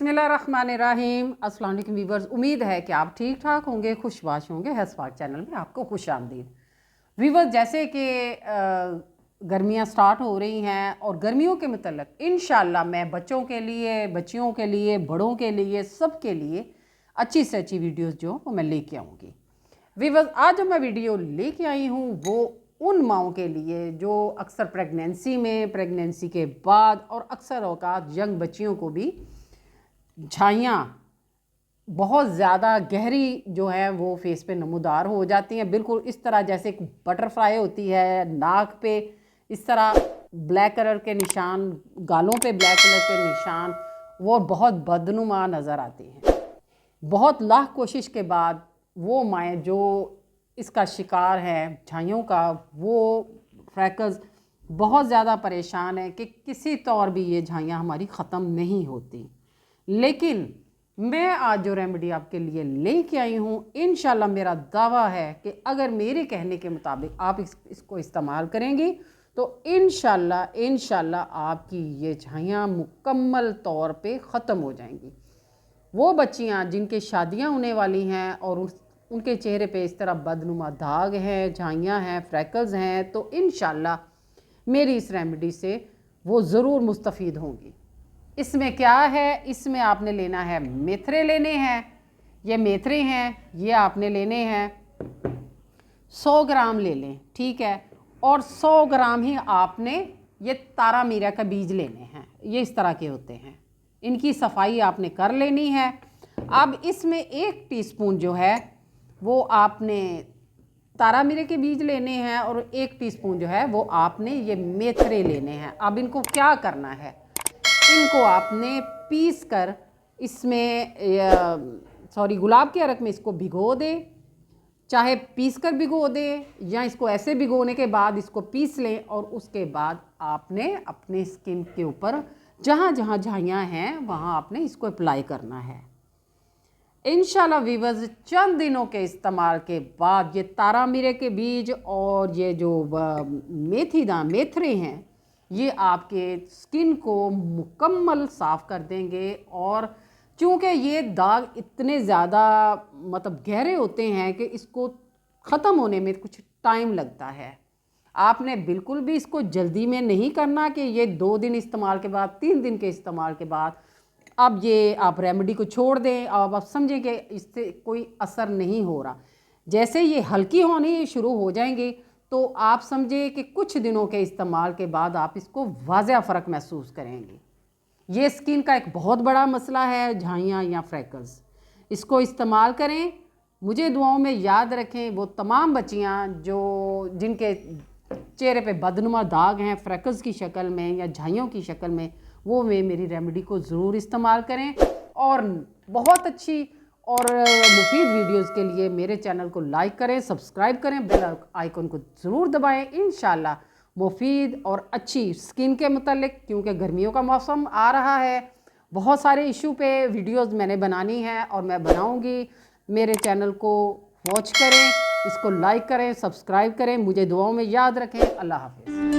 बिस्मिल्लाहिर्रहमानिर्रहीम। अस्सलाम वालेकुम वीवर्स, उम्मीद है कि आप ठीक ठाक होंगे, खुशबाश होंगे। हैस्पाक चैनल में आपको खुश आमदीद। वीवर्स, जैसे कि गर्मियां स्टार्ट हो रही हैं और गर्मियों के मतलब इंशाल्लाह मैं बच्चों के लिए, बच्चियों के लिए, बड़ों के लिए, सब के लिए अच्छी से अच्छी वीडियोज़ जो वो मैं लेके आऊँगी। वीवर्स, आज जो मैं वीडियो लेके आई हूँ वो उन माओं के लिए जो अक्सर प्रेगनेंसी में, प्रेगनेंसी के बाद और अक्सर औकात यंग बच्चियों को भी झाइयाँ बहुत ज़्यादा गहरी जो है वो फेस पे नमूदार हो जाती हैं, बिल्कुल इस तरह जैसे एक बटरफ्लाई होती है नाक पे, इस तरह ब्लैक कलर के निशान, गालों पे ब्लैक कलर के निशान, वो बहुत बदनुमा नज़र आती हैं। बहुत लाख कोशिश के बाद वो माएँ जो इसका शिकार हैं झाइयों का, वो फ्रैकल्स, बहुत ज़्यादा परेशान है कि किसी तौर भी ये झाइयाँ हमारी ख़त्म नहीं होती। लेकिन मैं आज जो रेमेडी आपके लिए लेके आई हूँ, इंशाल्लाह मेरा दावा है कि अगर मेरे कहने के मुताबिक आप इसको इस्तेमाल करेंगी तो इंशाल्लाह आपकी ये झाइयाँ मुकम्मल तौर पे ख़त्म हो जाएंगी। वो बच्चियाँ जिनके शादियाँ होने वाली हैं और उनके चेहरे पे इस तरह बदनुमा दाग हैं, झाइयाँ हैं, फ्रैकल्स हैं, तो इंशाल्लाह मेरी इस रेमेडी से वो ज़रूर मुस्तफ़ीद होंगी। इसमें क्या है, इसमें आपने लेना है मेथरे लेने हैं, ये मेथरे हैं, ये आपने लेने हैं 100 ग्राम ले लें, ठीक है। और 100 ग्राम ही आपने ये तारा मीरा का बीज लेने हैं, ये इस तरह के होते हैं, इनकी सफाई आपने कर लेनी है। अब इसमें 1 टीस्पून जो है वो आपने तारा मीरे के बीज लेने हैं और 1 टीस्पून जो है वो आपने ये मेथरे लेने हैं। अब इनको क्या करना है, इनको आपने पीस कर इसमें गुलाब के अरक में इसको भिगो दें, चाहे पीस कर भिगो दें या इसको ऐसे भिगोने के बाद इसको पीस लें और उसके बाद आपने अपने स्किन के ऊपर जहाँ जहाँ झाइयाँ हैं वहाँ आपने इसको अप्लाई करना है। इंशाल्लाह वीवर्स, चंद दिनों के इस्तेमाल के बाद ये तारा मीरे के बीज और ये जो मेथरे हैं ये आपके स्किन को मुकम्मल साफ़ कर देंगे। और चूँकि ये दाग इतने ज़्यादा मतलब गहरे होते हैं कि इसको ख़त्म होने में कुछ टाइम लगता है। आपने बिल्कुल भी इसको जल्दी में नहीं करना कि ये 2 दिन इस्तेमाल के बाद, 3 दिन के इस्तेमाल के बाद अब ये आप रेमेडी को छोड़ दें। अब आप समझें कि इससे कोई असर नहीं हो रहा। जैसे ये हल्की होनी शुरू हो जाएंगी तो आप समझे कि कुछ दिनों के इस्तेमाल के बाद आप इसको वाज़ह फ़र्क महसूस करेंगे। ये स्किन का एक बहुत बड़ा मसला है, झाइयाँ या फ्रैकल्स। इसको इस्तेमाल करें, मुझे दुआओं में याद रखें। वो तमाम बच्चियाँ जो जिनके चेहरे पे बदनुमा दाग हैं फ्रैकल्स की शक्ल में या झाइयों की शक्ल में, वो मेरी रेमेडी को ज़रूर इस्तेमाल करें। और बहुत अच्छी और मुफीद वीडियोस के लिए मेरे चैनल को लाइक करें, सब्सक्राइब करें, बेल आइकन को ज़रूर दबाएं। इंशाल्लाह मुफीद और अच्छी स्किन के मतलब, क्योंकि गर्मियों का मौसम आ रहा है, बहुत सारे इशू पे वीडियोस मैंने बनानी है और मैं बनाऊंगी। मेरे चैनल को वॉच करें, इसको लाइक करें, सब्सक्राइब करें, मुझे दुआओं में याद रखें। अल्लाह हाफ़िज़।